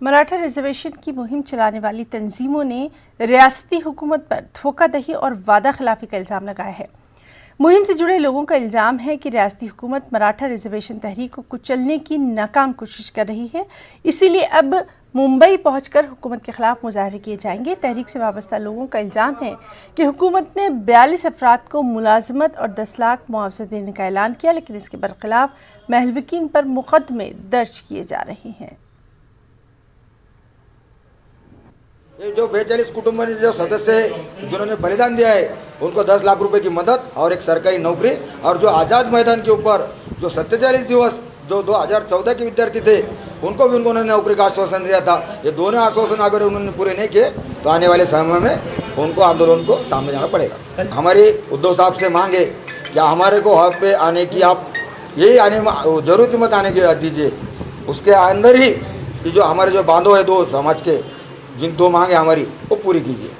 Maratha reservation की मुहिम चलाने वाली तंजीमों ने रियासती हुकूमत पर धोखाधड़ी और वादा खिलाफी का इल्ज़ाम लगाया है। मुहिम से जुड़े लोगों का इल्ज़ाम है कि रियासती हुकूमत मराठा रिजर्वेशन तहरीक को कुचलने की नाकाम कोशिश कर रही है, इसीलिए अब मुंबई पहुंचकर हुकूमत के खिलाफ मुजाहरे किए जाएंगे। तहरीक से वाबस्ता लोगों का इल्ज़ाम है कि हुकूमत ने 42 अफराद को मुलाजमत और 10 लाख मुआवजा देने का ऐलान किया, लेकिन इसके बरखिलाफ महलविकीन पर मुकदमे दर्ज किए जा रहे हैं। ये जो 42 कुटुंब जो सदस्य जिन्होंने बलिदान दिया है उनको 10 लाख रुपए की मदद और एक सरकारी नौकरी, और जो आज़ाद मैदान के ऊपर जो 47 दिवस जो 2014 के विद्यार्थी थे उनको भी उन्होंने नौकरी का आश्वासन दिया था। ये दोनों आश्वासन अगर उन्होंने पूरे नहीं किए तो आने वाले समय में उनको आंदोलन को सामने जाना पड़ेगा। हमारी उद्धव साहब से मांगे या हमारे को हक पे आने की आप यही आने जरूरत मत आने की दीजिए, उसके अंदर ही जो हमारे जो बांधव है दो समाज के जिन दो मांगे हमारी वो पूरी कीजिए।